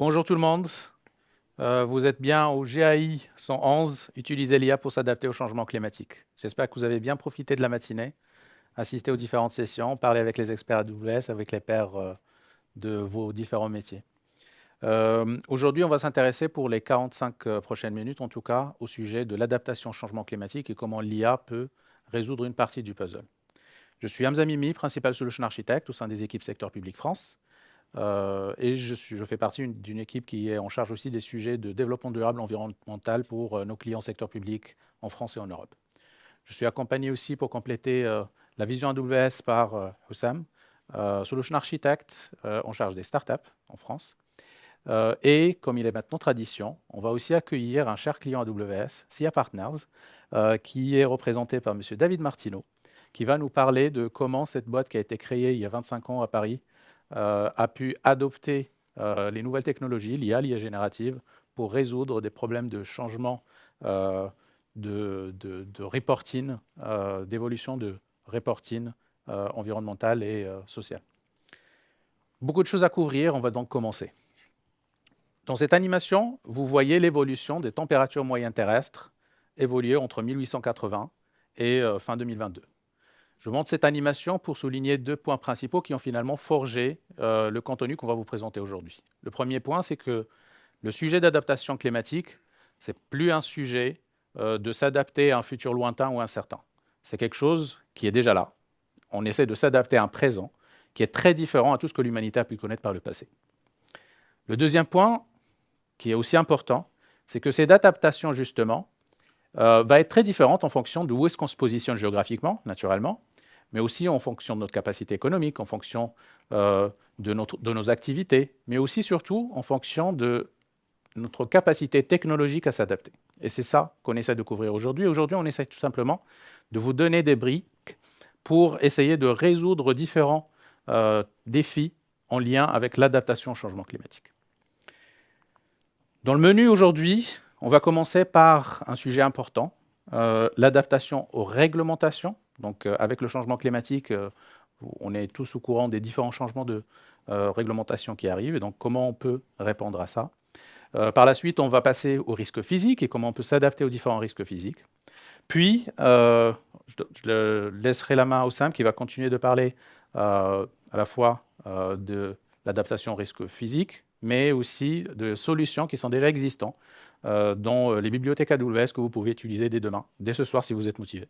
Bonjour tout le monde. Vous êtes bien au GAI 111, utiliser l'IA pour s'adapter au changement climatique. J'espère que vous avez bien profité de la matinée, assisté aux différentes sessions, parlé avec les experts AWS, avec les pairs de vos différents métiers. Aujourd'hui, on va s'intéresser pour les 45 prochaines minutes, en tout cas, au sujet de l'adaptation au changement climatique et comment l'IA peut résoudre une partie du puzzle. Je suis Hamza Mimi, Principal Solution Architect au sein des équipes Secteur Public France. Et je fais partie d'une équipe qui est en charge aussi des sujets de développement durable environnemental pour nos clients secteur public en France et en Europe. Je suis accompagné aussi pour compléter la vision AWS par Hussam, Solution Architect en charge des startups en France. Et comme il est maintenant tradition, on va aussi accueillir un cher client AWS, SIA Partners, qui est représenté par M. David Martineau, qui va nous parler de comment cette boîte qui a été créée il y a 25 ans à Paris a pu adopter les nouvelles technologies, l'IA générative, pour résoudre des problèmes de changement de reporting, d'évolution de reporting environnemental et social. Beaucoup de choses à couvrir, on va donc commencer. Dans cette animation, vous voyez l'évolution des températures moyennes terrestres évoluer entre 1880 et fin 2022. Je montre cette animation pour souligner deux points principaux qui ont finalement forgé le contenu qu'on va vous présenter aujourd'hui. Le premier point, c'est que le sujet d'adaptation climatique, ce n'est plus un sujet de s'adapter à un futur lointain ou incertain. C'est quelque chose qui est déjà là. On essaie de s'adapter à un présent qui est très différent à tout ce que l'humanité a pu connaître par le passé. Le deuxième point, qui est aussi important, c'est que cette adaptation, justement, va être très différente en fonction de où est-ce qu'on se positionne géographiquement, naturellement, mais aussi en fonction de notre capacité économique, en fonction de nos activités, mais aussi surtout en fonction de notre capacité technologique à s'adapter. Et c'est ça qu'on essaie de couvrir aujourd'hui. Aujourd'hui, on essaie tout simplement de vous donner des briques pour essayer de résoudre différents défis en lien avec l'adaptation au changement climatique. Dans le menu aujourd'hui, on va commencer par un sujet important, l'adaptation aux réglementations. Donc, avec le changement climatique, on est tous au courant des différents changements de réglementation qui arrivent, et donc comment on peut répondre à ça. Par la suite, on va passer aux risques physiques et comment on peut s'adapter aux différents risques physiques. Puis, je laisserai la main à Oussam qui va continuer de parler à la fois de l'adaptation aux risques physiques, mais aussi de solutions qui sont déjà existantes dans les bibliothèques AWS que vous pouvez utiliser dès demain, dès ce soir si vous êtes motivé.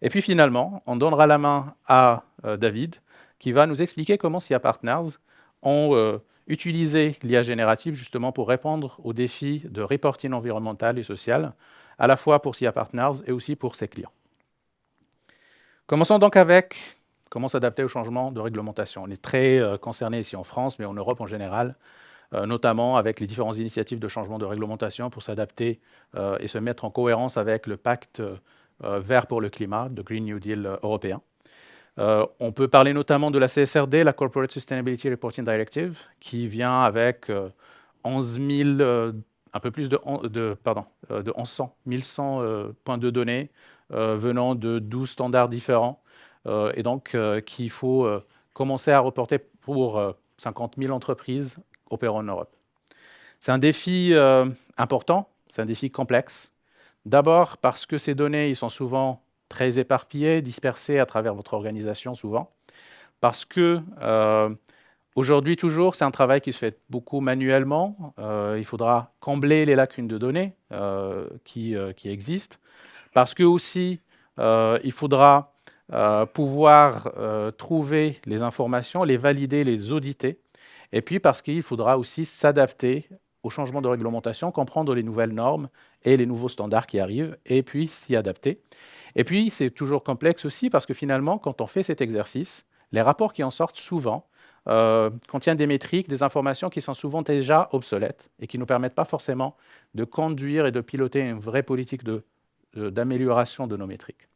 Et puis finalement, on donnera la main à David, qui va nous expliquer comment SIA Partners ont utilisé l'IA générative justement pour répondre aux défis de reporting environnemental et social, à la fois pour SIA Partners et aussi pour ses clients. Commençons donc avec comment s'adapter au changement de réglementation. On est très concerné ici en France, mais en Europe en général, notamment avec les différentes initiatives de changement de réglementation pour s'adapter et se mettre en cohérence avec le pacte vert pour le climat, le Green New Deal européen. On peut parler notamment de la CSRD, la Corporate Sustainability Reporting Directive, qui vient avec 11 000, un peu plus de 1100 points de données venant de 12 standards différents, et donc qu'il faut commencer à reporter pour 50 000 entreprises opérant en Europe. C'est un défi important, c'est un défi complexe. D'abord parce que ces données ils sont souvent très éparpillées, dispersées à travers votre organisation souvent. Parce que aujourd'hui toujours, c'est un travail qui se fait beaucoup manuellement. Il faudra combler les lacunes de données qui existent. Parce que aussi, il faudra pouvoir trouver les informations, les valider, les auditer. Et puis parce qu'il faudra aussi s'adapter au changement de réglementation, comprendre les nouvelles normes et les nouveaux standards qui arrivent, et puis s'y adapter. Et puis, c'est toujours complexe aussi parce que finalement, quand on fait cet exercice, les rapports qui en sortent souvent contiennent des métriques, des informations qui sont souvent déjà obsolètes et qui ne nous permettent pas forcément de conduire et de piloter une vraie politique d'amélioration de nos métriques.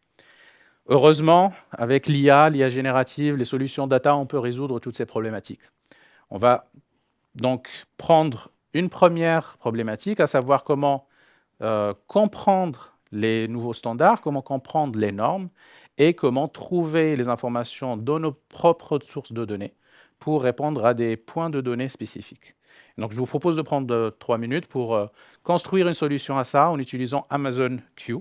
Heureusement, avec l'IA générative, les solutions data, on peut résoudre toutes ces problématiques. On va donc prendre une première problématique, à savoir comment comprendre les nouveaux standards, comment comprendre les normes et comment trouver les informations dans nos propres sources de données pour répondre à des points de données spécifiques. Donc, je vous propose de prendre 3 minutes pour construire une solution à ça en utilisant Amazon Q.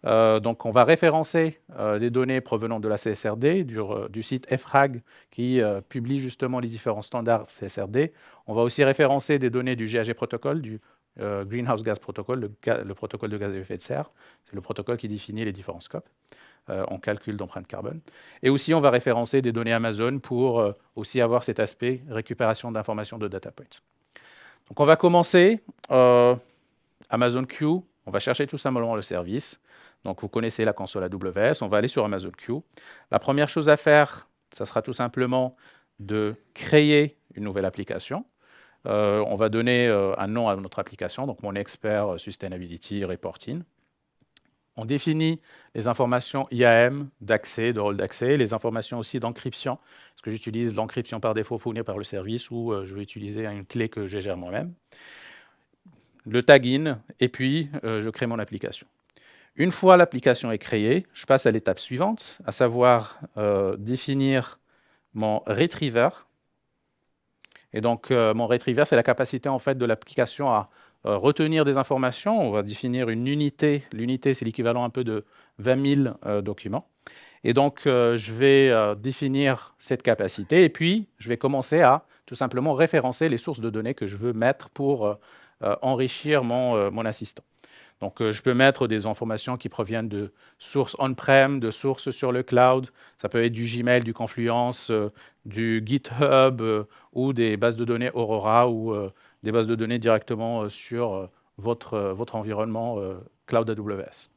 Donc, on va référencer les données provenant de la CSRD, du site FRAG qui publie justement les différents standards CSRD. On va aussi référencer des données du GHG Protocol, du Greenhouse Gas Protocol, le protocole de gaz à effet de serre. C'est le protocole qui définit les différents scopes en calcul d'empreinte carbone. Et aussi, on va référencer des données Amazon pour aussi avoir cet aspect récupération d'informations de data points. Donc, on va commencer Amazon Q. On va chercher tout simplement le service. Donc, vous connaissez la console AWS. On va aller sur Amazon Q. La première chose à faire, ça sera tout simplement de créer une nouvelle application. On va donner un nom à notre application, donc mon expert Sustainability Reporting. On définit les informations IAM d'accès, de rôle d'accès, les informations aussi d'encryption. Est-ce que j'utilise l'encryption par défaut fournie par le service ou je vais utiliser une clé que je gère moi-même. Le tag-in, et puis je crée mon application. Une fois l'application est créée, je passe à l'étape suivante, à savoir définir mon retriever. Et donc, mon retriever, c'est la capacité en fait de l'application à retenir des informations. On va définir une unité. L'unité, c'est l'équivalent un peu de 20 000 documents. Et donc, je vais définir cette capacité. Et puis, je vais commencer à tout simplement référencer les sources de données que je veux mettre pour enrichir mon assistant. Donc, je peux mettre des informations qui proviennent de sources on-prem, de sources sur le cloud. Ça peut être du Gmail, du Confluence, du GitHub ou des bases de données Aurora ou des bases de données directement sur votre environnement cloud AWS.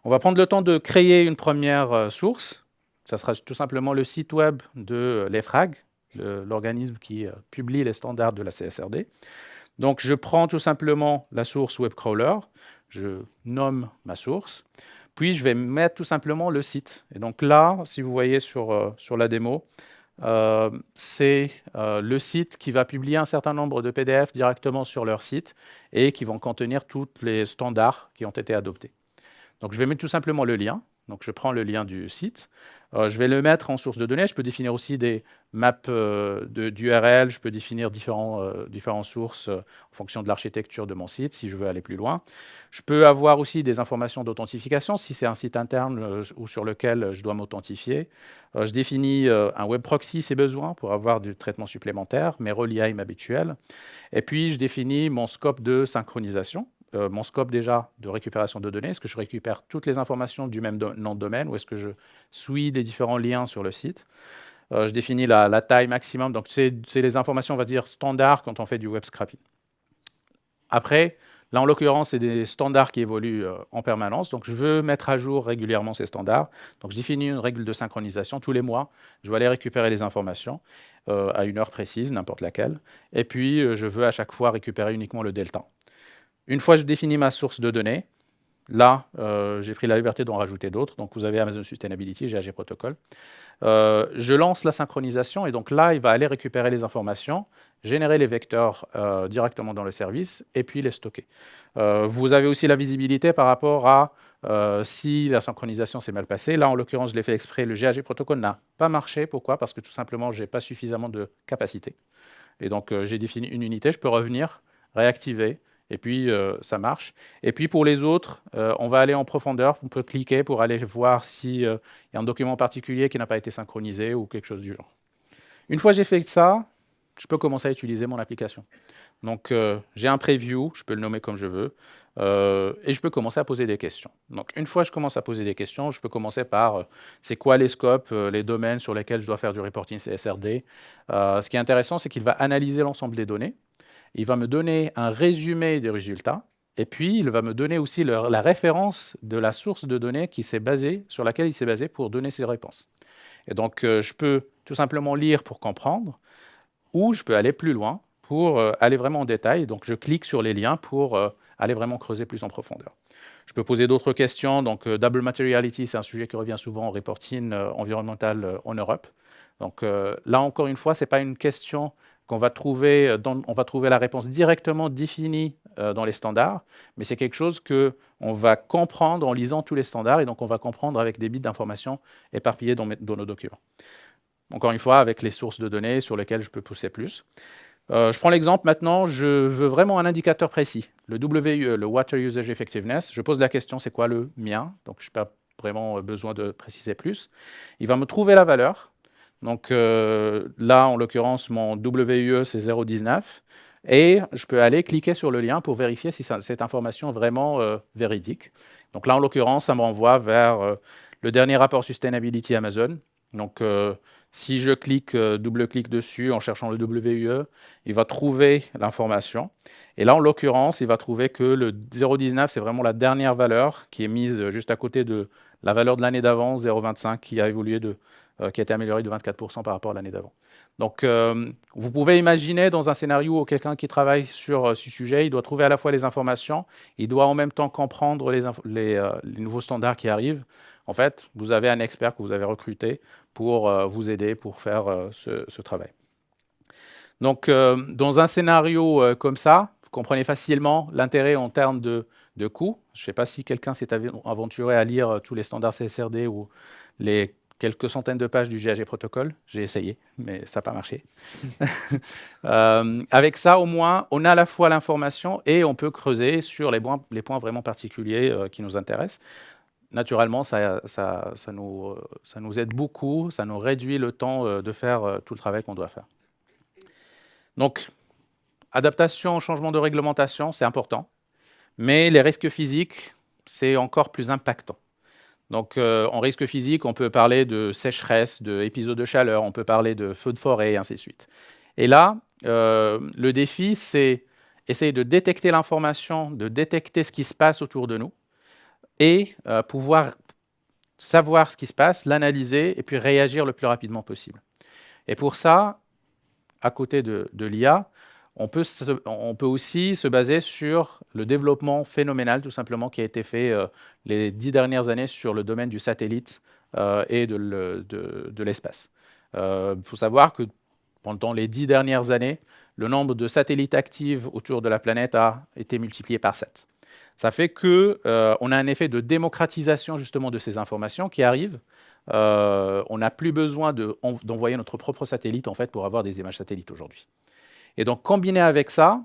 On va prendre le temps de créer une première source. Ça sera tout simplement le site web de l'EFRAG, l'organisme qui publie les standards de la CSRD. Donc, je prends tout simplement la source webcrawler. Je nomme ma source, puis je vais mettre tout simplement le site. Et donc là, si vous voyez sur la démo, c'est le site qui va publier un certain nombre de PDF directement sur leur site et qui vont contenir tous les standards qui ont été adoptés. Donc je vais mettre tout simplement le lien. Donc je prends le lien du site. Je vais le mettre en source de données. Je peux définir aussi des maps d'URL. Je peux définir différentes sources en fonction de l'architecture de mon site si je veux aller plus loin. Je peux avoir aussi des informations d'authentification si c'est un site interne ou sur lequel je dois m'authentifier. Je définis un web proxy si besoin pour avoir du traitement supplémentaire, mes rôles IAM habituels. Et puis je définis mon scope de synchronisation. Mon scope déjà de récupération de données. Est-ce que je récupère toutes les informations du même nom de domaine ou est-ce que je suis les différents liens sur le site? Je définis la taille maximum. Donc, c'est les informations, on va dire, standards quand on fait du web scraping. Après, là, en l'occurrence, c'est des standards qui évoluent en permanence. Donc, je veux mettre à jour régulièrement ces standards. Donc, je définis une règle de synchronisation. Tous les mois, je vais aller récupérer les informations à une heure précise, n'importe laquelle. Et puis, je veux à chaque fois récupérer uniquement le delta. Une fois que je définis ma source de données, là, j'ai pris la liberté d'en rajouter d'autres. Donc, vous avez Amazon Sustainability, GHG Protocol. Je lance la synchronisation et donc là, il va aller récupérer les informations, générer les vecteurs directement dans le service et puis les stocker. Vous avez aussi la visibilité par rapport à si la synchronisation s'est mal passée. Là, en l'occurrence, je l'ai fait exprès. Le GHG Protocol n'a pas marché. Pourquoi? Parce que tout simplement, je n'ai pas suffisamment de capacité. Et donc, j'ai défini une unité. Je peux revenir, réactiver. Et puis, ça marche. Et puis, pour les autres, on va aller en profondeur. On peut cliquer pour aller voir s'il y a un document particulier qui n'a pas été synchronisé ou quelque chose du genre. Une fois que j'ai fait ça, je peux commencer à utiliser mon application. Donc, j'ai un preview, je peux le nommer comme je veux, et je peux commencer à poser des questions. Donc, une fois que je commence à poser des questions, je peux commencer par c'est quoi les scopes, les domaines sur lesquels je dois faire du reporting CSRD. Ce qui est intéressant, c'est qu'il va analyser l'ensemble des données. Il va me donner un résumé des résultats et puis il va me donner aussi la référence de la source de données sur laquelle il s'est basé pour donner ses réponses. Et donc, je peux tout simplement lire pour comprendre ou je peux aller plus loin pour aller vraiment en détail. Donc, je clique sur les liens pour aller vraiment creuser plus en profondeur. Je peux poser d'autres questions. Donc, double materiality, c'est un sujet qui revient souvent en reporting environnemental en Europe. Donc, là, encore une fois, ce n'est pas une question qu'on va trouver, on va trouver la réponse directement définie dans les standards, mais c'est quelque chose qu'on va comprendre en lisant tous les standards, et donc on va comprendre avec des bits d'informations éparpillés dans nos documents. Encore une fois, avec les sources de données sur lesquelles je peux pousser plus. Je prends l'exemple maintenant, je veux vraiment un indicateur précis. Le WUE, le Water Usage Effectiveness, je pose la question, c'est quoi le mien? Donc, je n'ai pas vraiment besoin de préciser plus. Il va me trouver la valeur. Donc là, en l'occurrence, mon WUE, c'est 0,19. Et je peux aller cliquer sur le lien pour vérifier si cette information est vraiment véridique. Donc là, en l'occurrence, ça me renvoie vers le dernier rapport Sustainability Amazon. Donc si je clique, double-clique dessus en cherchant le WUE, il va trouver l'information. Et là, en l'occurrence, il va trouver que le 0,19, c'est vraiment la dernière valeur qui est mise juste à côté de la valeur de l'année d'avant, 0,25, qui a évolué qui a été améliorée de 24% par rapport à l'année d'avant. Donc, vous pouvez imaginer dans un scénario où quelqu'un qui travaille sur ce sujet, il doit trouver à la fois les informations, il doit en même temps comprendre les nouveaux standards qui arrivent. En fait, vous avez un expert que vous avez recruté pour vous aider pour faire ce travail. Donc, dans un scénario comme ça, vous comprenez facilement l'intérêt en termes de coût. Je ne sais pas si quelqu'un s'est aventuré à lire tous les standards CSRD ou les quelques centaines de pages du GHG Protocol. J'ai essayé, mais ça n'a pas marché. Avec ça, au moins, on a à la fois l'information et on peut creuser sur les points vraiment particuliers qui nous intéressent. Naturellement, ça nous aide beaucoup, ça nous réduit le temps de faire tout le travail qu'on doit faire. Donc, adaptation au changement de réglementation, c'est important, mais les risques physiques, c'est encore plus impactant. Donc, en risque physique, on peut parler de sécheresse, d'épisodes de chaleur, on peut parler de feux de forêt, et ainsi de suite. Et là, le défi, c'est essayer de détecter l'information, de détecter ce qui se passe autour de nous, et pouvoir savoir ce qui se passe, l'analyser, et puis réagir le plus rapidement possible. Et pour ça, à côté de l'IA, on peut aussi se baser sur le développement phénoménal, tout simplement, qui a été fait les 10 dernières années sur le domaine du satellite et de l'espace. Il faut savoir que pendant les 10 dernières années, le nombre de satellites actifs autour de la planète a été multiplié par 7. Ça fait qu'on a un effet de démocratisation justement de ces informations qui arrivent. On n'a plus besoin d'envoyer notre propre satellite en fait, pour avoir des images satellites aujourd'hui. Et donc, combiné avec ça,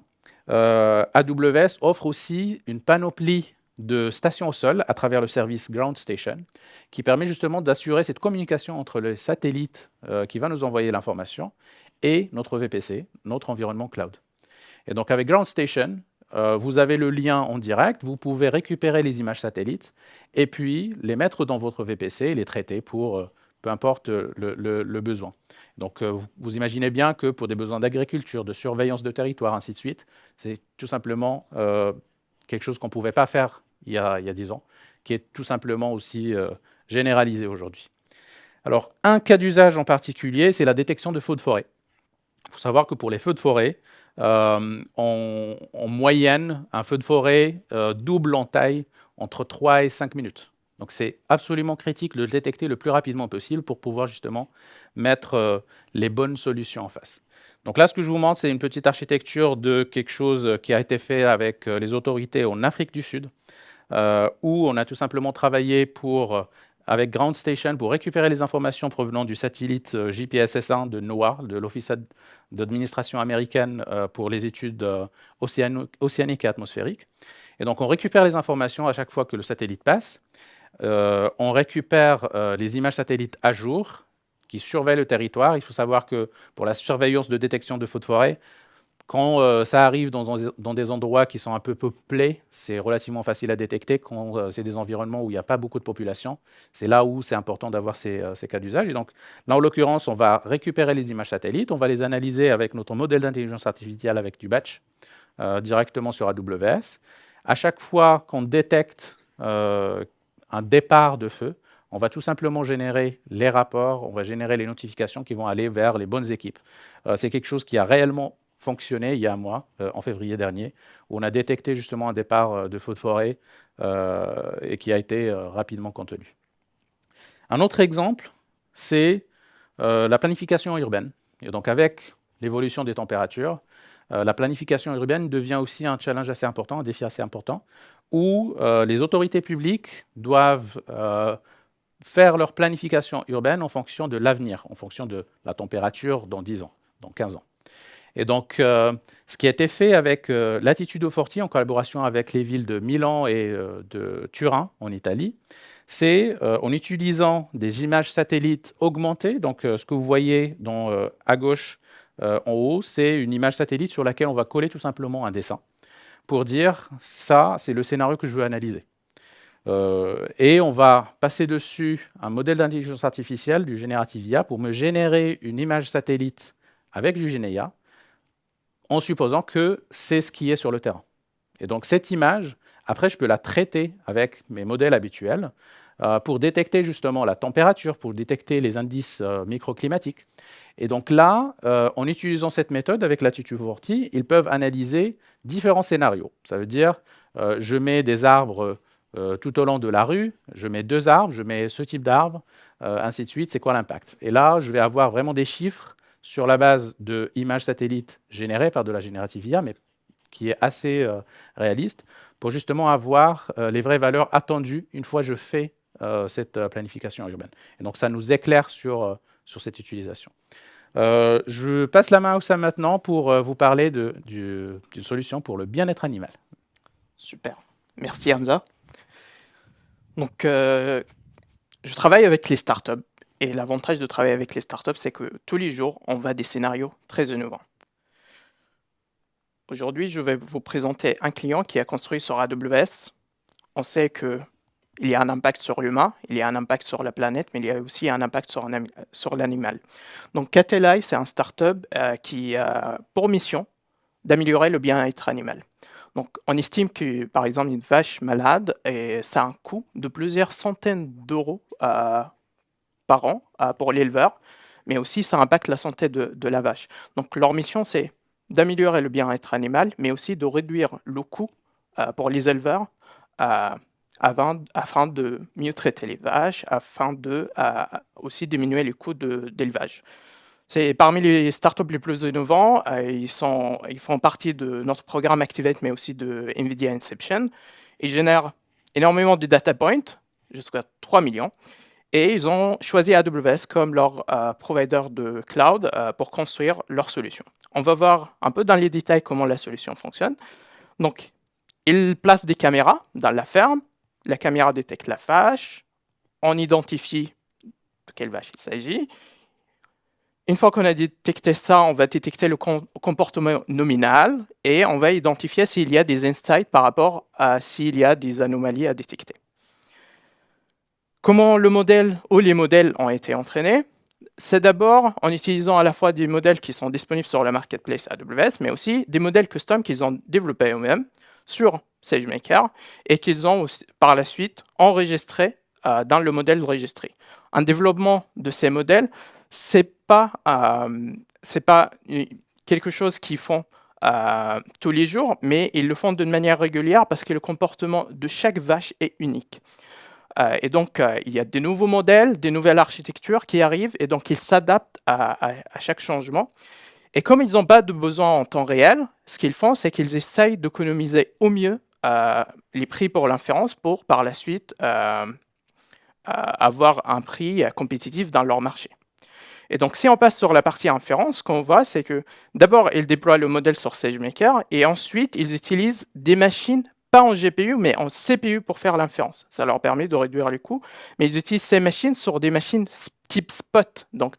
AWS offre aussi une panoplie de stations au sol à travers le service Ground Station qui permet justement d'assurer cette communication entre le satellite qui va nous envoyer l'information et notre VPC, notre environnement cloud. Et donc, avec Ground Station, vous avez le lien en direct, vous pouvez récupérer les images satellites et puis les mettre dans votre VPC et les traiter pour peu importe le besoin. Donc, vous imaginez bien que pour des besoins d'agriculture, de surveillance de territoire, ainsi de suite, c'est tout simplement quelque chose qu'on ne pouvait pas faire il y a 10 ans, qui est tout simplement aussi généralisé aujourd'hui. Alors, un cas d'usage en particulier, c'est la détection de feux de forêt. Il faut savoir que pour les feux de forêt, en moyenne, un feu de forêt double en taille entre 3 et 5 minutes. Donc c'est absolument critique de le détecter le plus rapidement possible pour pouvoir justement mettre les bonnes solutions en face. Donc là, ce que je vous montre, c'est une petite architecture de quelque chose qui a été fait avec les autorités en Afrique du Sud, où on a tout simplement travaillé avec Ground Station pour récupérer les informations provenant du satellite JPSS-1 de NOAA, de l'Office d'administration américaine pour les études océaniques et atmosphériques. Et donc, on récupère les informations à chaque fois que le satellite passe. On récupère les images satellites à jour qui surveillent le territoire. Il faut savoir que pour la surveillance de détection de feux de forêt, quand ça arrive dans des endroits qui sont un peu peuplés, c'est relativement facile à détecter. Quand c'est des environnements où il n'y a pas beaucoup de population, c'est là où c'est important d'avoir ces cas d'usage. Et donc, là, en l'occurrence, on va récupérer les images satellites, on va les analyser avec notre modèle d'intelligence artificielle avec du batch directement sur AWS. À chaque fois qu'on détecte un départ de feu, on va tout simplement générer les rapports, on va générer les notifications qui vont aller vers les bonnes équipes. C'est quelque chose qui a réellement fonctionné il y a un mois, en février dernier, où on a détecté justement un départ de feu de forêt et qui a été rapidement contenu. Un autre exemple, c'est la planification urbaine. Et donc avec l'évolution des températures, la planification urbaine devient aussi un challenge assez important, un défi assez important, où les autorités publiques doivent faire leur planification urbaine en fonction de l'avenir, en fonction de la température dans 10 ans, dans 15 ans. Et donc, ce qui a été fait avec Latitude 40 en collaboration avec les villes de Milan et de Turin en Italie, c'est en utilisant des images satellites augmentées. Donc, ce que vous voyez à gauche en haut, c'est une image satellite sur laquelle on va coller tout simplement un dessin pour dire ça, c'est le scénario que je veux analyser. Et on va passer dessus un modèle d'intelligence artificielle, du générative IA, pour me générer une image satellite avec du GenAI, en supposant que c'est ce qui est sur le terrain. Et donc cette image, après, je peux la traiter avec mes modèles habituels pour détecter justement la température, pour détecter les indices microclimatiques. Et donc là, en utilisant cette méthode avec Latitude 40, ils peuvent analyser différents scénarios. Ça veut dire, je mets des arbres tout au long de la rue, je mets 2 arbres, je mets ce type d'arbre, ainsi de suite, c'est quoi l'impact? Et là, je vais avoir vraiment des chiffres sur la base d'images satellites générées par de la générative IA, mais qui est assez réaliste, pour justement avoir les vraies valeurs attendues une fois que je fais cette planification urbaine. Et donc, ça nous éclaire sur cette utilisation. Je passe la main à Sam maintenant pour vous parler d'une solution pour le bien-être animal. Super. Merci Hamza. Donc, je travaille avec les startups. Et l'avantage de travailler avec les startups, c'est que tous les jours, on va des scénarios très innovants. Aujourd'hui, je vais vous présenter un client qui a construit sur AWS. On sait qu'il y a un impact sur l'humain, il y a un impact sur la planète, mais il y a aussi un impact sur l'animal. Donc, Catelai, c'est un startup qui a pour mission d'améliorer le bien-être animal. Donc, on estime que, par exemple, une vache malade, ça a un coût de plusieurs centaines d'euros par an pour l'éleveur, mais aussi ça impacte la santé de la vache. Donc leur mission, c'est d'améliorer le bien-être animal, mais aussi de réduire le coût pour les éleveurs afin de mieux traiter les vaches, afin de aussi diminuer les coûts d'élevage. C'est parmi les startups les plus innovants. Ils font partie de notre programme Activate, mais aussi de NVIDIA Inception. Ils génèrent énormément de data points, jusqu'à 3 millions. Et ils ont choisi AWS comme leur provider de cloud pour construire leur solution. On va voir un peu dans les détails comment la solution fonctionne. Donc, ils placent des caméras dans la ferme. La caméra détecte la vache. On identifie de quelle vache il s'agit. Une fois qu'on a détecté ça, on va détecter le comportement nominal et on va identifier s'il y a des insights par rapport à s'il y a des anomalies à détecter. Comment le modèle ou les modèles ont été entraînés? C'est d'abord en utilisant à la fois des modèles qui sont disponibles sur le marketplace AWS, mais aussi des modèles custom qu'ils ont développés eux-mêmes sur SageMaker et qu'ils ont aussi, par la suite enregistrés dans le modèle registré. Un développement de ces modèles, c'est pas quelque chose qu'ils font tous les jours, mais ils le font d'une manière régulière parce que le comportement de chaque vache est unique. Et donc, il y a des nouveaux modèles, des nouvelles architectures qui arrivent, et donc ils s'adaptent à chaque changement. Et comme ils n'ont pas de besoin en temps réel, ce qu'ils font, c'est qu'ils essayent d'économiser au mieux les prix pour l'inférence pour, par la suite, avoir un prix compétitif dans leur marché. Et donc, si on passe sur la partie inférence, ce qu'on voit, c'est que d'abord, ils déploient le modèle sur SageMaker, et ensuite, ils utilisent des machines pas en GPU, mais en CPU pour faire l'inférence. Ça leur permet de réduire les coûts. Mais ils utilisent ces machines sur des machines type Spot. Donc,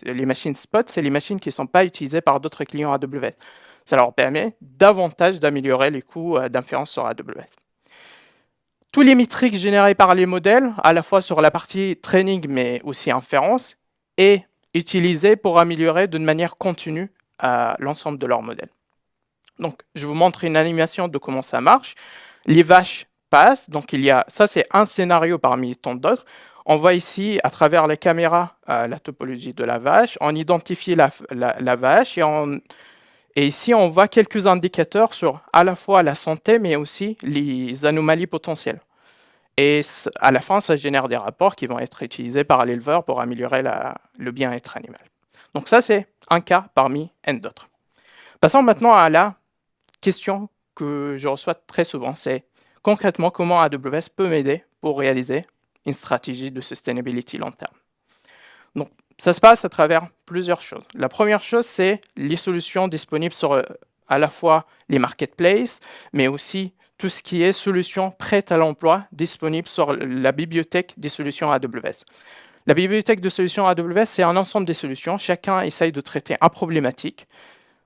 les machines Spot, c'est les machines qui ne sont pas utilisées par d'autres clients AWS. Ça leur permet davantage d'améliorer les coûts d'inférence sur AWS. Tous les métriques générés par les modèles, à la fois sur la partie training, mais aussi inférence, est utilisé pour améliorer d'une manière continue l'ensemble de leurs modèles. Donc, je vous montre une animation de comment ça marche. Les vaches passent. Donc, ça, c'est un scénario parmi tant d'autres. On voit ici, à travers la caméra, la topologie de la vache. On identifie la vache. Et ici, on voit quelques indicateurs sur à la fois la santé, mais aussi les anomalies potentielles. Et à la fin, ça génère des rapports qui vont être utilisés par l'éleveur pour améliorer le bien-être animal. Donc, ça, c'est un cas parmi N d'autres. Passons maintenant à la question que je reçois très souvent, c'est concrètement comment AWS peut m'aider pour réaliser une stratégie de sustainability long terme. Donc, ça se passe à travers plusieurs choses. La première chose, c'est les solutions disponibles sur à la fois les marketplaces, mais aussi tout ce qui est solutions prêtes à l'emploi disponibles sur la bibliothèque des solutions AWS. La bibliothèque de solutions AWS, c'est un ensemble des solutions. Chacun essaye de traiter une problématique.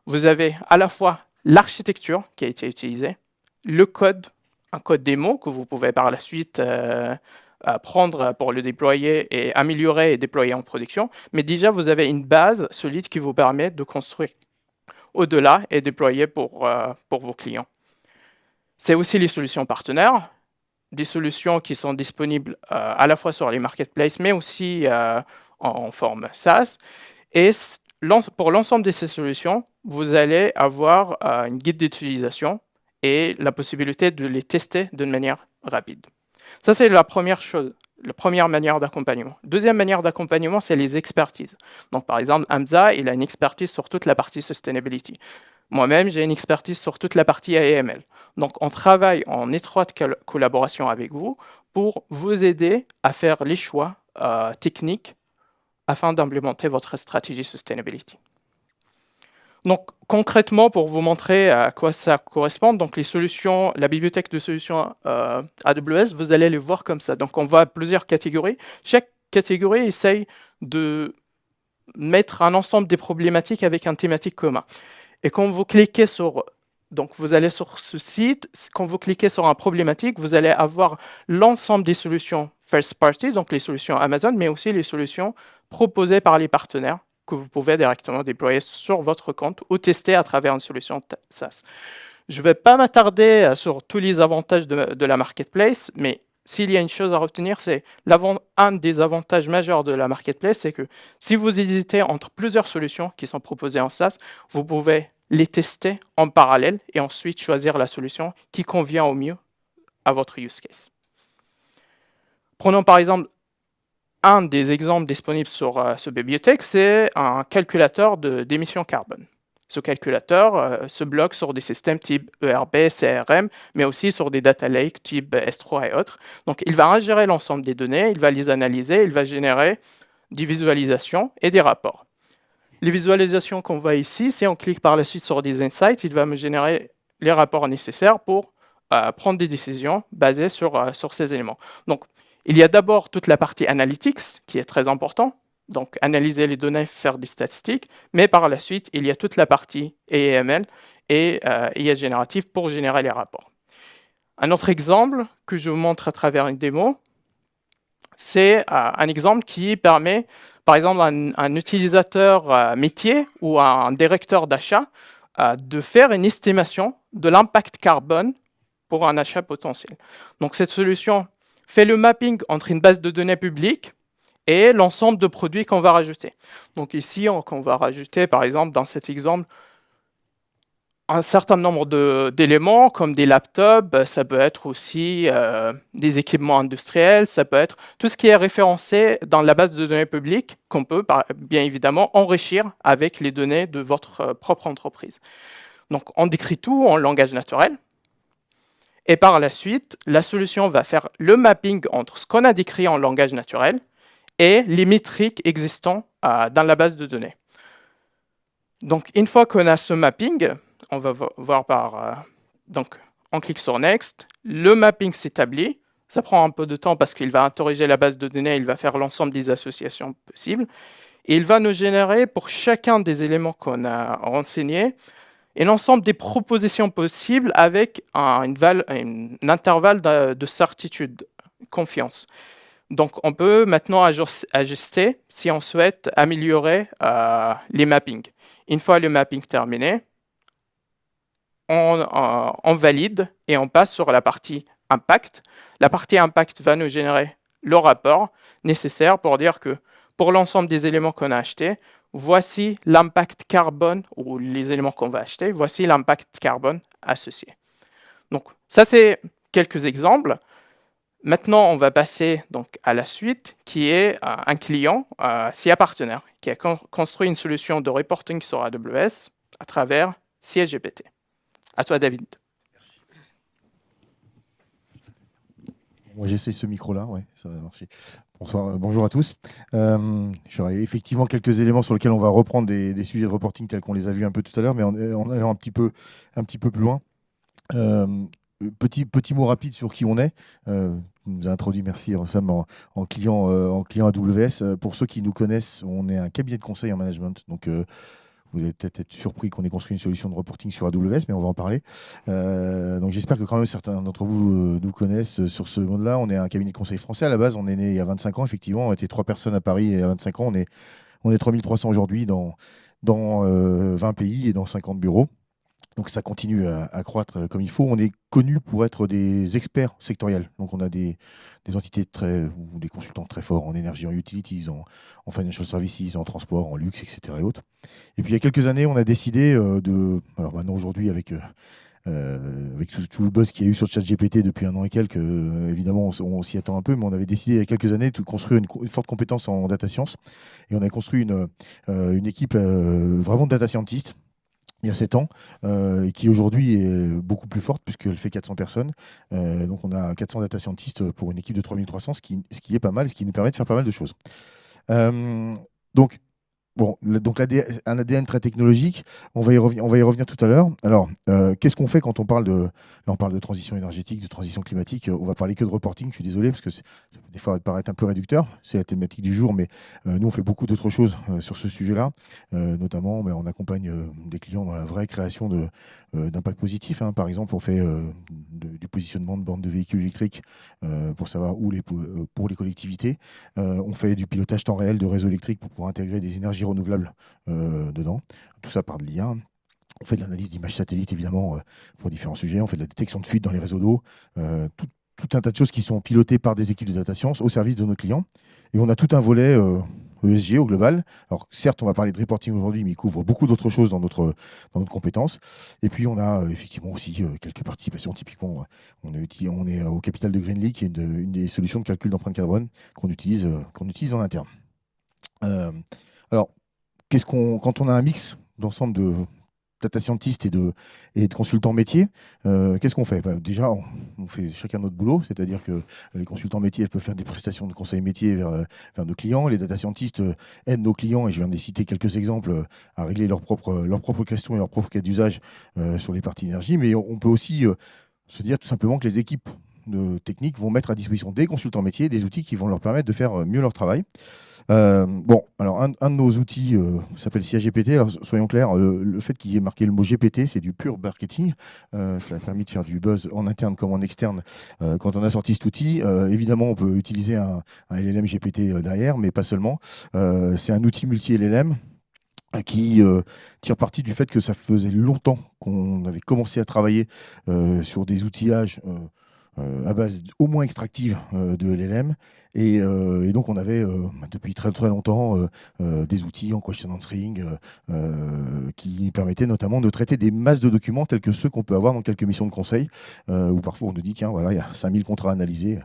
Vous avez à la fois l'architecture qui a été utilisée, le code, un code démo que vous pouvez par la suite prendre pour le déployer et améliorer et déployer en production. Mais déjà, vous avez une base solide qui vous permet de construire au-delà et déployer pour vos clients. C'est aussi les solutions partenaires, des solutions qui sont disponibles à la fois sur les marketplaces, mais aussi en forme SaaS. Et pour l'ensemble de ces solutions, vous allez avoir une guide d'utilisation et la possibilité de les tester d'une manière rapide. Ça, c'est la première chose, la première manière d'accompagnement. Deuxième manière d'accompagnement, c'est les expertises. Donc, par exemple, Hamza, il a une expertise sur toute la partie sustainability. Moi-même, j'ai une expertise sur toute la partie AML. Donc, on travaille en étroite collaboration avec vous pour vous aider à faire les choix techniques afin d'implémenter votre stratégie sustainability. Donc, concrètement, pour vous montrer à quoi ça correspond, donc les solutions, la bibliothèque de solutions AWS, vous allez les voir comme ça. Donc, on voit plusieurs catégories. Chaque catégorie essaye de mettre un ensemble des problématiques avec un thématique commun. Et quand vous cliquez sur, donc vous allez sur ce site, quand vous cliquez sur un problématique, vous allez avoir l'ensemble des solutions first party, donc les solutions Amazon, mais aussi les solutions proposées par les partenaires que vous pouvez directement déployer sur votre compte ou tester à travers une solution SaaS. Je ne vais pas m'attarder sur tous les avantages de la marketplace, mais s'il y a une chose à retenir, c'est un des avantages majeurs de la marketplace, c'est que si vous hésitez entre plusieurs solutions qui sont proposées en SaaS, vous pouvez les tester en parallèle et ensuite choisir la solution qui convient au mieux à votre use case. Prenons par exemple un des exemples disponibles sur ce bibliothèque, c'est un calculateur d'émissions carbone. Ce calculateur se bloque sur des systèmes type ERB, CRM, mais aussi sur des data lakes type S3 et autres. Donc, il va ingérer l'ensemble des données, il va les analyser, il va générer des visualisations et des rapports. Les visualisations qu'on voit ici, si on clique par la suite sur des insights, il va me générer les rapports nécessaires pour prendre des décisions basées sur ces éléments. Donc, il y a d'abord toute la partie analytics qui est très important. Donc, analyser les données, faire des statistiques, mais par la suite, il y a toute la partie AML et IA générative pour générer les rapports. Un autre exemple que je vous montre à travers une démo, c'est un exemple qui permet, par exemple, à un utilisateur métier ou à un directeur d'achat de faire une estimation de l'impact carbone pour un achat potentiel. Donc, cette solution fait le mapping entre une base de données publique et l'ensemble de produits qu'on va rajouter. Donc ici, on va rajouter, par exemple, dans cet exemple, un certain nombre d'éléments, comme des laptops, ça peut être aussi des équipements industriels, ça peut être tout ce qui est référencé dans la base de données publique, qu'on peut, bien évidemment, enrichir avec les données de votre propre entreprise. Donc, on décrit tout en langage naturel. Et par la suite, la solution va faire le mapping entre ce qu'on a décrit en langage naturel et les métriques existants dans la base de données. Donc, une fois qu'on a ce mapping, on va voir donc, on clique sur Next, le mapping s'établit. Ça prend un peu de temps parce qu'il va interroger la base de données, il va faire l'ensemble des associations possibles. Et il va nous générer, pour chacun des éléments qu'on a renseignés, et l'ensemble des propositions possibles avec un intervalle de certitude, confiance. Donc, on peut maintenant ajuster si on souhaite améliorer les mappings. Une fois le mapping terminé, on valide et on passe sur la partie impact. La partie impact va nous générer le rapport nécessaire pour dire que pour l'ensemble des éléments qu'on a achetés, voici l'impact carbone, ou les éléments qu'on va acheter, voici l'impact carbone associé. Donc, ça, c'est quelques exemples. Maintenant, on va passer donc à la suite, qui est un client, SIA Partenaire, qui a construit une solution de reporting sur AWS à travers SIA-GPT. À toi, David. Merci. Moi, j'essaye ce micro-là, ouais, ça va marcher. Bonsoir, bonjour à tous. J'aurais effectivement quelques éléments sur lesquels on va reprendre des sujets de reporting tels qu'on les a vus un peu tout à l'heure, mais en allant un petit peu plus loin. Petit mot rapide sur qui on est. Tu nous a introduit, merci Sam, en client AWS. Pour ceux qui nous connaissent, on est un cabinet de conseil en management. Donc, vous allez peut-être être surpris qu'on ait construit une solution de reporting sur AWS, mais on va en parler. Donc j'espère que quand même certains d'entre vous nous connaissent sur ce monde-là. On est un cabinet de conseil français à la base. On est né il y a 25 ans, effectivement. On était 3 personnes à Paris et à 25 ans. On est 3300 aujourd'hui dans 20 pays et dans 50 bureaux. Donc ça continue à croître comme il faut. On est connu pour être des experts sectoriels. Donc on a des entités ou des consultants très forts en énergie, en utilities, en financial services, en transport, en luxe, etc. et autres. Et puis il y a quelques années, on a décidé alors maintenant aujourd'hui avec tout le buzz qu'il y a eu sur ChatGPT depuis 1 an et quelques, évidemment on s'y attend un peu, mais on avait décidé il y a quelques années de construire une forte compétence en data science. Et on a construit une équipe vraiment de data scientists il y a 7 ans, et qui aujourd'hui est beaucoup plus forte puisqu'elle fait 400 personnes. Donc on a 400 data scientists pour une équipe de 3300, ce qui est pas mal, ce qui nous permet de faire pas mal de choses. Donc un ADN très technologique, on va y revenir tout à l'heure. Alors, qu'est-ce qu'on fait quand on parle là, on parle de transition énergétique, de transition climatique. On va parler que de reporting, je suis désolé, parce que ça peut des fois paraître un peu réducteur. C'est la thématique du jour, mais nous, on fait beaucoup d'autres choses sur ce sujet-là. Notamment, on accompagne des clients dans la vraie création d'impact positif. Par exemple, on fait du positionnement de bornes de véhicules électriques pour savoir pour les collectivités. On fait du pilotage temps réel de réseaux électriques pour pouvoir intégrer des énergies renouvelables dedans. Tout ça par de l'IA. On fait de l'analyse d'images satellites, évidemment, pour différents sujets. On fait de la détection de fuites dans les réseaux d'eau. Tout un tas de choses qui sont pilotées par des équipes de data science au service de nos clients. Et on a tout un volet ESG au global. Alors certes, on va parler de reporting aujourd'hui, mais il couvre beaucoup d'autres choses dans notre compétence. Et puis on a effectivement aussi quelques participations. Typiquement, on est au capital de Greenly, qui est une des solutions de calcul d'empreinte carbone qu'on utilise en interne. Alors, quand on a un mix d'ensemble de data scientists et de consultants métiers, qu'est-ce qu'on fait? Déjà, on fait chacun notre boulot, c'est-à-dire que les consultants métiers peuvent faire des prestations de conseil métier vers nos clients. Les data scientists aident nos clients, et je viens de citer quelques exemples, à régler leurs propres questions et leurs propres cas d'usage sur les parties énergie. Mais on peut aussi se dire tout simplement que les équipes techniques vont mettre à disposition des consultants métiers des outils qui vont leur permettre de faire mieux leur travail. Alors un de nos outils s'appelle CIAGPT. Alors soyons clairs, le fait qu'il y ait marqué le mot GPT, c'est du pur marketing. Ça a permis de faire du buzz en interne comme en externe quand on a sorti cet outil. Évidemment, on peut utiliser un LLM GPT derrière, mais pas seulement. C'est un outil multi-LLM qui tire parti du fait que ça faisait longtemps qu'on avait commencé à travailler sur des outillages à base au moins extractive de LLM. Et donc, on avait depuis très très longtemps des outils en question answering qui permettaient notamment de traiter des masses de documents tels que ceux qu'on peut avoir dans quelques missions de conseil, où parfois on nous dit, tiens, voilà, il y a 5000 contrats à analyser.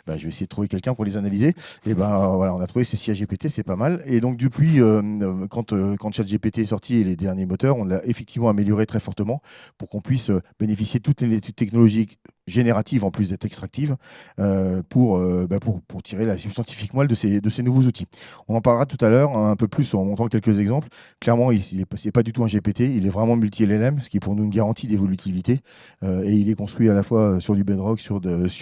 Je vais essayer de trouver quelqu'un pour les analyser. Et voilà, on a trouvé ces CIAGPT, c'est pas mal. Et donc depuis, quand ChatGPT est sorti et les derniers moteurs, on l'a effectivement amélioré très fortement pour qu'on puisse bénéficier de toutes les technologies génératives en plus d'être extractives pour tirer la substantifique moelle de ces nouveaux outils. On en parlera tout à l'heure un peu plus en montrant quelques exemples. Clairement, il n'est pas du tout un GPT, il est vraiment multi-LLM, ce qui est pour nous une garantie d'évolutivité. Et il est construit à la fois sur du Bedrock, sur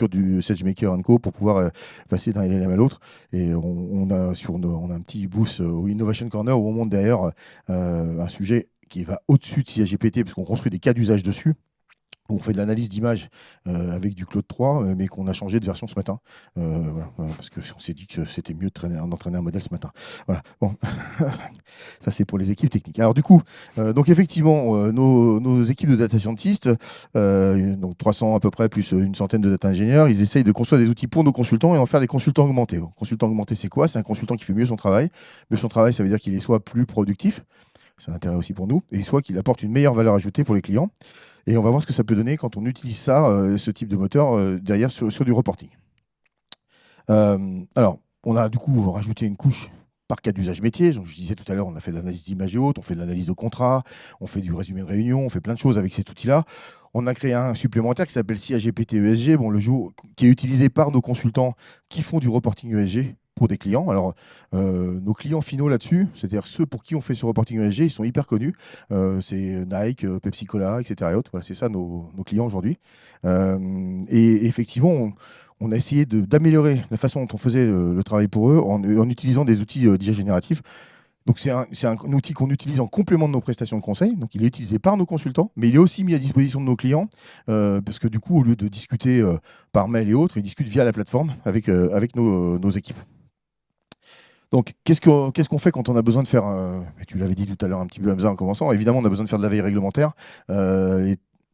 du SageMaker & Co pour pouvoir passer d'un LLM à l'autre. Et on a un petit boost au Innovation Corner où on monte d'ailleurs un sujet qui va au-dessus de CIAGPT parce qu'on construit des cas d'usage dessus. On fait de l'analyse d'image avec du Claude 3, mais qu'on a changé de version ce matin. Parce qu'on s'est dit que c'était mieux d'entraîner un modèle ce matin. Voilà. Bon. Ça, c'est pour les équipes techniques. Alors, du coup, donc effectivement, nos équipes de data scientists, donc 300 à peu près, plus une centaine de data ingénieurs, ils essayent de construire des outils pour nos consultants et en faire des consultants augmentés. Consultant augmenté, c'est quoi? C'est un consultant qui fait mieux son travail. Mieux son travail, ça veut dire qu'il est soit plus productif, c'est un intérêt aussi pour nous, et soit qu'il apporte une meilleure valeur ajoutée pour les clients. Et on va voir ce que ça peut donner quand on utilise ça, ce type de moteur, derrière sur du reporting. Alors, on a du coup rajouté une couche par cas d'usage métier. Donc, je disais tout à l'heure, on a fait de l'analyse d'image et autres, on fait de l'analyse de contrat, on fait du résumé de réunion, on fait plein de choses avec cet outil-là. On a créé un supplémentaire qui s'appelle CAGPT ESG, qui est utilisé par nos consultants qui font du reporting ESG pour des clients. Alors, nos clients finaux là-dessus, c'est-à-dire ceux pour qui on fait ce reporting ESG, ils sont hyper connus. C'est Nike, Pepsi Cola, etc. Et autres. Voilà, c'est ça nos clients aujourd'hui. Et effectivement, on a essayé d'améliorer la façon dont on faisait le travail pour eux en utilisant des outils d'IA génératifs. Donc c'est un outil qu'on utilise en complément de nos prestations de conseil. Donc il est utilisé par nos consultants, mais il est aussi mis à disposition de nos clients, parce que du coup, au lieu de discuter par mail et autres, ils discutent via la plateforme avec nos équipes. Donc qu'est-ce qu'on fait quand on a besoin de faire, tu l'avais dit tout à l'heure un petit peu Hamza en commençant, évidemment on a besoin de faire de la veille réglementaire.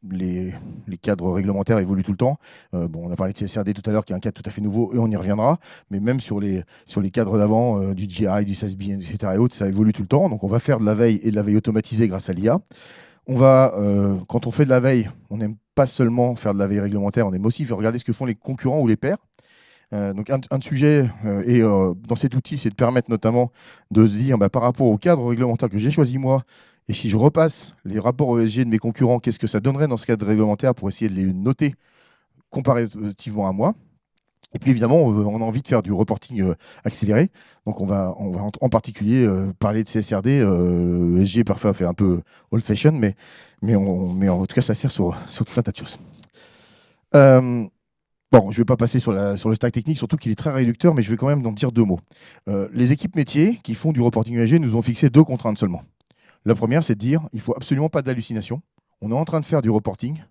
Les cadres réglementaires évoluent tout le temps. On a parlé de CSRD tout à l'heure, qui est un cadre tout à fait nouveau, et on y reviendra. Mais même sur les cadres d'avant, du GI, du SASB, etc. et autres, ça évolue tout le temps. Donc on va faire de la veille et de la veille automatisée grâce à l'IA. Quand on fait de la veille, on n'aime pas seulement faire de la veille réglementaire, on aime aussi regarder ce que font les concurrents ou les pairs. Donc un sujet dans cet outil, c'est de permettre notamment de se dire par rapport au cadre réglementaire que j'ai choisi moi, et si je repasse les rapports ESG de mes concurrents, qu'est-ce que ça donnerait dans ce cadre réglementaire pour essayer de les noter comparativement à moi. Et puis évidemment, on a envie de faire du reporting accéléré. Donc on va en particulier parler de CSRD. ESG parfois fait un peu old fashion, mais en tout cas ça sert sur tout un tas de choses. Bon, je ne vais pas passer sur le stack technique, surtout qu'il est très réducteur, mais je vais quand même en dire 2 mots. Les équipes métiers qui font du reporting ESG nous ont fixé 2 contraintes seulement. La première, c'est de dire il ne faut absolument pas d'hallucination. On est en train de faire du reporting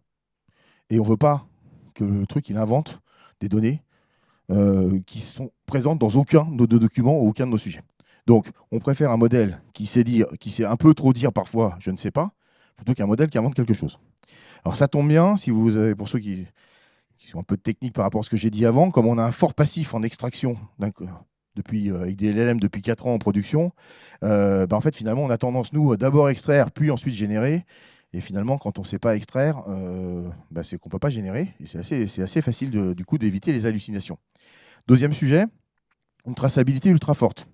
et on ne veut pas que le truc il invente des données qui sont présentes dans aucun de nos documents ou aucun de nos sujets. Donc, on préfère un modèle qui sait un peu trop dire parfois je ne sais pas, plutôt qu'un modèle qui invente quelque chose. Alors ça tombe bien, si vous avez, pour ceux qui sont un peu techniques par rapport à ce que j'ai dit avant, comme on a un fort passif en extraction avec des LLM depuis 4 ans en production, en fait, finalement, on a tendance, nous, d'abord extraire, puis ensuite générer. Et finalement, quand on ne sait pas extraire, c'est qu'on ne peut pas générer. Et c'est assez facile, du coup, d'éviter les hallucinations. Deuxième sujet, une traçabilité ultra forte.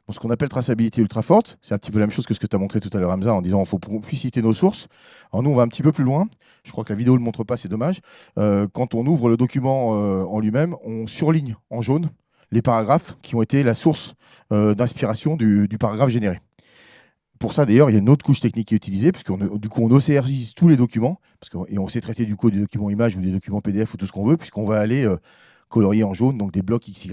Donc, ce qu'on appelle traçabilité ultra forte, c'est un petit peu la même chose que ce que tu as montré tout à l'heure, Hamza, en disant qu'il faut plus citer nos sources. Alors nous, on va un petit peu plus loin. Je crois que la vidéo ne le montre pas, c'est dommage. Quand on ouvre le document en lui-même, on surligne en jaune les paragraphes qui ont été la source d'inspiration du paragraphe généré. Pour ça, d'ailleurs, il y a une autre couche technique qui est utilisée, parce que du coup, on OCRise tous les documents, et on sait traiter du coup des documents images ou des documents PDF ou tout ce qu'on veut, puisqu'on va aller colorier en jaune, donc des blocs XY,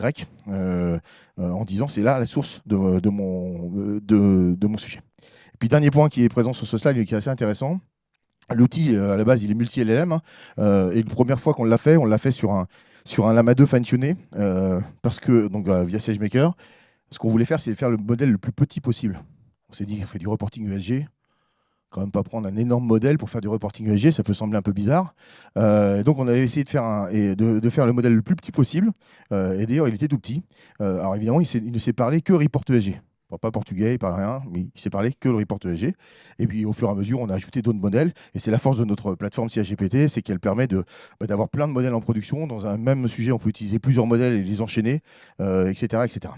en disant c'est là la source de mon sujet. Et puis, dernier point qui est présent sur ce slide, mais qui est assez intéressant, l'outil, à la base, il est multi-LLM, et la première fois qu'on l'a fait sur un Llama 2 fine-tuné, parce que, donc via SageMaker, ce qu'on voulait faire, c'est faire le modèle le plus petit possible. On s'est dit qu'on fait du reporting ESG, quand même pas prendre un énorme modèle pour faire du reporting ESG, ça peut sembler un peu bizarre. Donc on avait essayé de faire le modèle le plus petit possible, et d'ailleurs il était tout petit. Alors évidemment, il ne sait parler que report ESG. Il ne parle pas portugais, il ne parle rien, mais il sait parler que le report ESG. Et puis au fur et à mesure, on a ajouté d'autres modèles. Et c'est la force de notre plateforme CAGPT, c'est qu'elle permet d'avoir plein de modèles en production. Dans un même sujet, on peut utiliser plusieurs modèles et les enchaîner, etc., etc.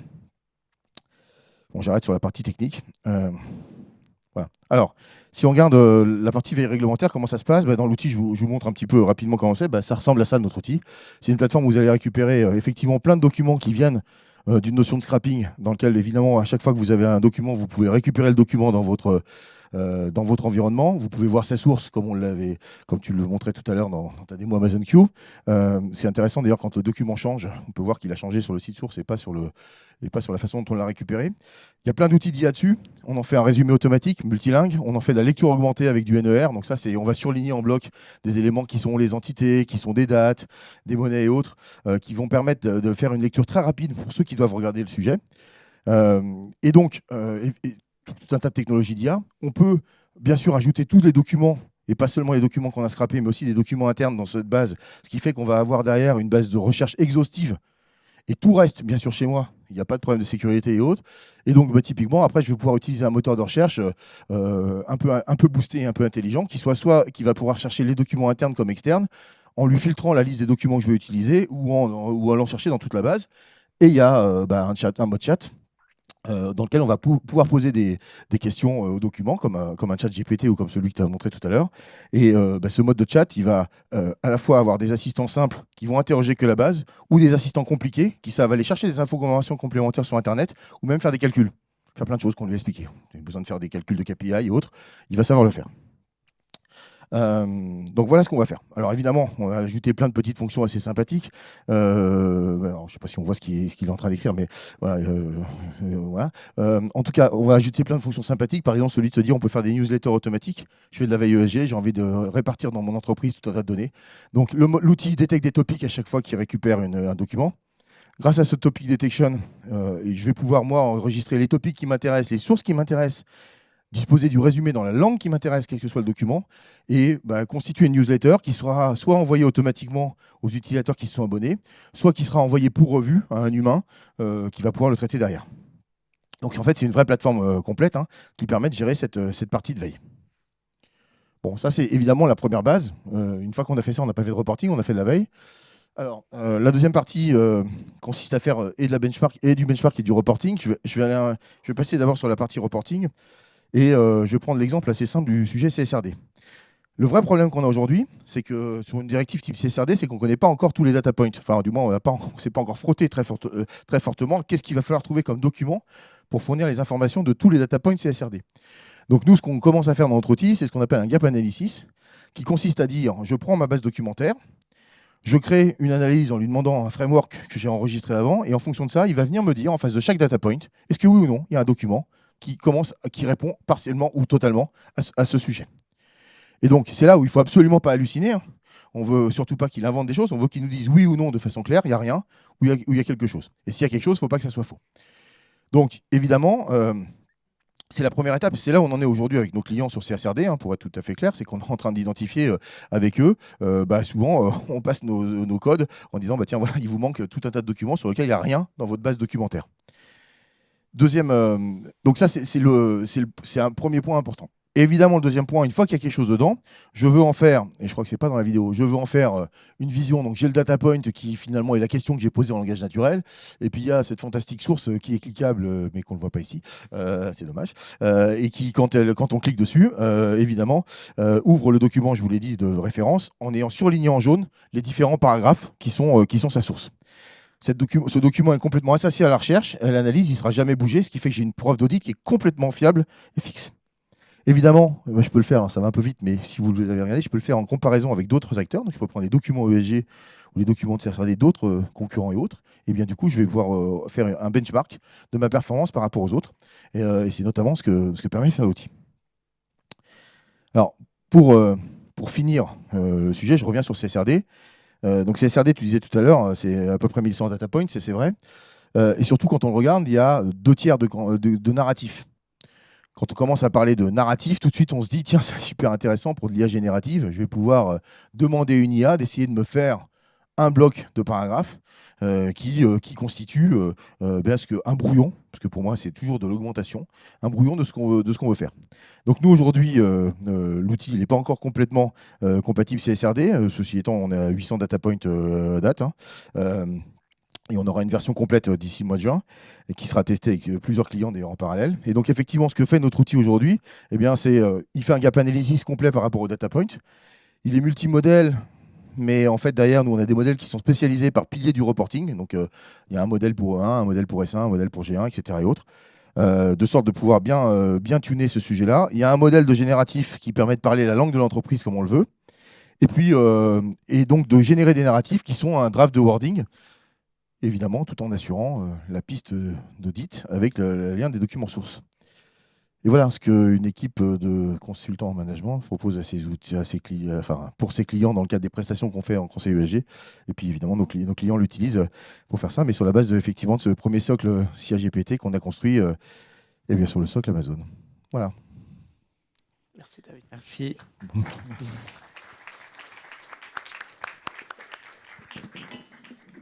Bon, j'arrête sur la partie technique. Voilà. Alors, si on regarde la partie veille réglementaire, comment ça se passe, dans l'outil, je vous montre un petit peu rapidement comment c'est. Ça ressemble à ça, notre outil. C'est une plateforme où vous allez récupérer effectivement plein de documents qui viennent d'une notion de scrapping, dans lequel, évidemment, à chaque fois que vous avez un document, vous pouvez récupérer le document dans votre environnement. Vous pouvez voir sa source, comme tu le montrais tout à l'heure dans ta démo Amazon Q. C'est intéressant, d'ailleurs, quand le document change, on peut voir qu'il a changé sur le site source et pas sur la façon dont on l'a récupéré. Il y a plein d'outils d'IA dessus. On en fait un résumé automatique, multilingue. On en fait de la lecture augmentée avec du NER. Donc ça, on va surligner en bloc des éléments qui sont les entités, qui sont des dates, des monnaies et autres, qui vont permettre de faire une lecture très rapide pour ceux qui doivent regarder le sujet. Et donc, tout un tas de technologies d'IA. On peut bien sûr ajouter tous les documents, et pas seulement les documents qu'on a scrappés, mais aussi des documents internes dans cette base, ce qui fait qu'on va avoir derrière une base de recherche exhaustive. Et tout reste, bien sûr, chez moi. Il n'y a pas de problème de sécurité et autres. Et donc, typiquement, après, je vais pouvoir utiliser un moteur de recherche un peu boosté et un peu intelligent, qui va pouvoir chercher les documents internes comme externes, en lui filtrant la liste des documents que je veux utiliser ou en allant chercher dans toute la base. Et il y a un mode chat dans lequel on va pouvoir poser des questions aux documents, comme un chat GPT ou comme celui que tu as montré tout à l'heure. Et ce mode de chat, il va à la fois avoir des assistants simples qui vont interroger que la base, ou des assistants compliqués qui savent aller chercher des informations complémentaires sur Internet, ou même faire des calculs, faire plein de choses qu'on lui a expliquées. Il a besoin de faire des calculs de KPI et autres, il va savoir le faire. Donc voilà ce qu'on va faire. Alors évidemment, on va ajouter plein de petites fonctions assez sympathiques. Alors, je ne sais pas si on voit ce qu'il est en train d'écrire, mais voilà. Voilà. En tout cas, on va ajouter plein de fonctions sympathiques. Par exemple, celui de se dire on peut faire des newsletters automatiques. Je fais de la veille ESG, j'ai envie de répartir dans mon entreprise tout un tas de données. Donc l'outil détecte des topics à chaque fois qu'il récupère un document. Grâce à ce topic detection, je vais pouvoir moi enregistrer les topics qui m'intéressent, les sources qui m'intéressent, disposer du résumé dans la langue qui m'intéresse, quel que soit le document, et constituer une newsletter qui sera soit envoyée automatiquement aux utilisateurs qui se sont abonnés, soit qui sera envoyée pour revue à un humain qui va pouvoir le traiter derrière. Donc en fait, c'est une vraie plateforme complète qui permet de gérer cette partie de veille. Bon, ça c'est évidemment la première base. Une fois qu'on a fait ça, on n'a pas fait de reporting, on a fait de la veille. Alors, la deuxième partie consiste à faire et de la benchmark et du benchmark et du reporting. Je vais passer d'abord sur la partie reporting. Et je vais prendre l'exemple assez simple du sujet CSRD. Le vrai problème qu'on a aujourd'hui, c'est que sur une directive type CSRD, c'est qu'on ne connaît pas encore tous les data points. Enfin, du moins, on ne s'est pas encore frotté très fortement. Qu'est-ce qu'il va falloir trouver comme document pour fournir les informations de tous les data points CSRD? Donc nous, ce qu'on commence à faire dans notre outil, c'est ce qu'on appelle un gap analysis, qui consiste à dire, je prends ma base documentaire, je crée une analyse en lui demandant un framework que j'ai enregistré avant, et en fonction de ça, il va venir me dire, en face de chaque data point, est-ce que oui ou non, il y a un document qui répond partiellement ou totalement à ce sujet. Et donc, c'est là où il ne faut absolument pas halluciner. On ne veut surtout pas qu'il invente des choses, on veut qu'il nous dise oui ou non de façon claire, il n'y a rien, ou il y a quelque chose. Et s'il y a quelque chose, il ne faut pas que ça soit faux. Donc, évidemment, c'est la première étape, c'est là où on en est aujourd'hui avec nos clients sur CSRD, pour être tout à fait clair, c'est qu'on est en train d'identifier avec eux, souvent on passe nos codes en disant, tiens, voilà, il vous manque tout un tas de documents sur lesquels il n'y a rien dans votre base documentaire. Deuxième, donc ça c'est un premier point important. Et évidemment, le deuxième point, une fois qu'il y a quelque chose dedans, je veux en faire, et je crois que c'est pas dans la vidéo, je veux en faire une vision. Donc j'ai le data point qui finalement est la question que j'ai posée en langage naturel. Et puis il y a cette fantastique source qui est cliquable, mais qu'on ne voit pas ici. C'est dommage. Et qui, quand on clique dessus, évidemment, ouvre le document, je vous l'ai dit, de référence, en ayant surligné en jaune les différents paragraphes qui sont sa source. Ce document est complètement associé à la recherche, à l'analyse, il ne sera jamais bougé, ce qui fait que j'ai une preuve d'audit qui est complètement fiable et fixe. Évidemment, je peux le faire, ça va un peu vite, mais si vous avez regardé, je peux le faire en comparaison avec d'autres acteurs. Donc je peux prendre des documents ESG ou les documents de CSRD d'autres concurrents et autres. Et bien du coup, je vais pouvoir faire un benchmark de ma performance par rapport aux autres. Et c'est notamment ce que permet de faire l'outil. Alors, pour finir le sujet, je reviens sur CSRD. Donc CSRD, tu disais tout à l'heure, c'est à peu près 1100 data points, c'est vrai. Et surtout, quand on le regarde, il y a 2/3 de narratifs. Quand on commence à parler de narratif, tout de suite, on se dit, tiens, c'est super intéressant pour de l'IA générative. Je vais pouvoir demander une IA d'essayer de me faire un bloc de paragraphes qui constitue un brouillon, parce que pour moi, c'est toujours de l'augmentation, un brouillon de ce qu'on veut faire. Donc nous, aujourd'hui, l'outil n'est pas encore complètement compatible CSRD. Ceci étant, on est à 800 data points date. Et on aura une version complète d'ici le mois de juin, et qui sera testée avec plusieurs clients d'ailleurs en parallèle. Et donc effectivement, ce que fait notre outil aujourd'hui, c'est il fait un gap analysis complet par rapport au data point. Il est multimodèle, mais en fait derrière nous on a des modèles qui sont spécialisés par piliers du reporting. Donc il y a un modèle pour E1, un modèle pour S1, un modèle pour G1, etc. et autres. De sorte de pouvoir bien tuner ce sujet-là. Il y a un modèle de génératif qui permet de parler la langue de l'entreprise comme on le veut. Et puis et donc de générer des narratifs qui sont un draft de wording, évidemment, tout en assurant la piste d'audit avec le lien des documents sources. Et voilà ce qu'une équipe de consultants en management propose à ses outils, pour ses clients dans le cadre des prestations qu'on fait en conseil ESG. Et puis évidemment, nos clients l'utilisent pour faire ça, mais sur la base effectivement de ce premier socle CIA GPT qu'on a construit bien sur le socle Amazon. Voilà. Merci David. Merci.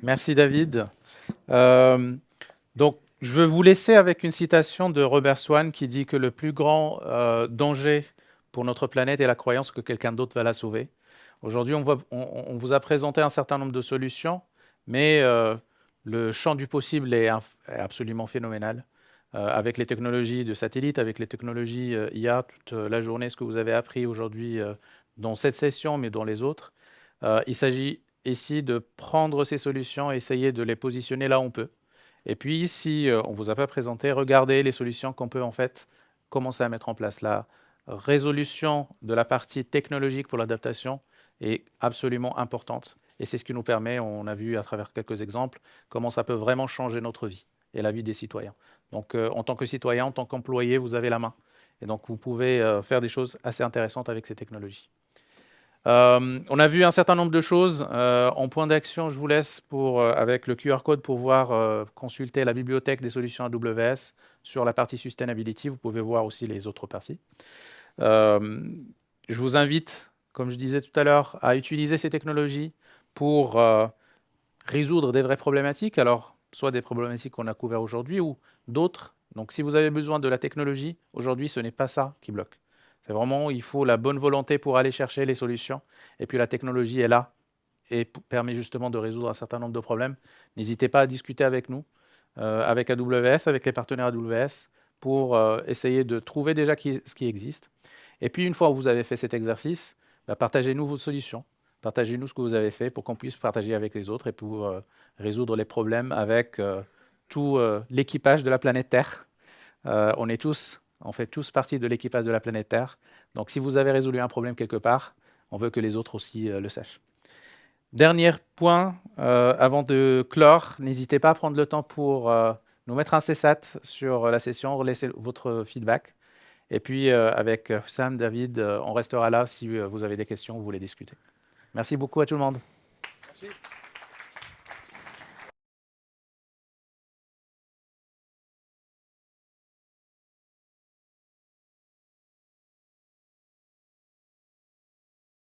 Merci David. Donc, je veux vous laisser avec une citation de Robert Swan qui dit que le plus grand danger pour notre planète est la croyance que quelqu'un d'autre va la sauver. Aujourd'hui, on vous a présenté un certain nombre de solutions, mais le champ du possible est absolument phénoménal. avec les technologies de satellite, avec les technologies IA, toute la journée, ce que vous avez appris aujourd'hui dans cette session, mais dans les autres. Il s'agit ici de prendre ces solutions et essayer de les positionner là où on peut. Et puis, si on ne vous a pas présenté, regardez les solutions qu'on peut en fait commencer à mettre en place. La résolution de la partie technologique pour l'adaptation est absolument importante. Et c'est ce qui nous permet, on a vu à travers quelques exemples, comment ça peut vraiment changer notre vie et la vie des citoyens. Donc, en tant que citoyen, en tant qu'employé, vous avez la main. Et donc, vous pouvez faire des choses assez intéressantes avec ces technologies. On a vu un certain nombre de choses. En point d'action, je vous laisse avec le QR code pour consulter la bibliothèque des solutions AWS sur la partie Sustainability. Vous pouvez voir aussi les autres parties. Je vous invite, comme je disais tout à l'heure, à utiliser ces technologies pour résoudre des vraies problématiques. Alors, soit des problématiques qu'on a couvertes aujourd'hui ou d'autres. Donc, si vous avez besoin de la technologie, aujourd'hui, ce n'est pas ça qui bloque. C'est vraiment, il faut la bonne volonté pour aller chercher les solutions. Et puis, la technologie est là et permet justement de résoudre un certain nombre de problèmes. N'hésitez pas à discuter avec nous, avec AWS, avec les partenaires AWS, pour essayer de trouver déjà ce qui existe. Et puis, une fois que vous avez fait cet exercice, partagez-nous vos solutions. Partagez-nous ce que vous avez fait pour qu'on puisse partager avec les autres et pour résoudre les problèmes avec tout l'équipage de la planète Terre. On fait tous partie de l'équipage de la planète Terre. Donc, si vous avez résolu un problème quelque part, on veut que les autres aussi le sachent. Dernier point, avant de clore, n'hésitez pas à prendre le temps pour nous mettre un CSAT sur la session, laisser votre feedback. Et puis, avec Sam, David, on restera là si vous avez des questions ou vous voulez discuter. Merci beaucoup à tout le monde. Merci.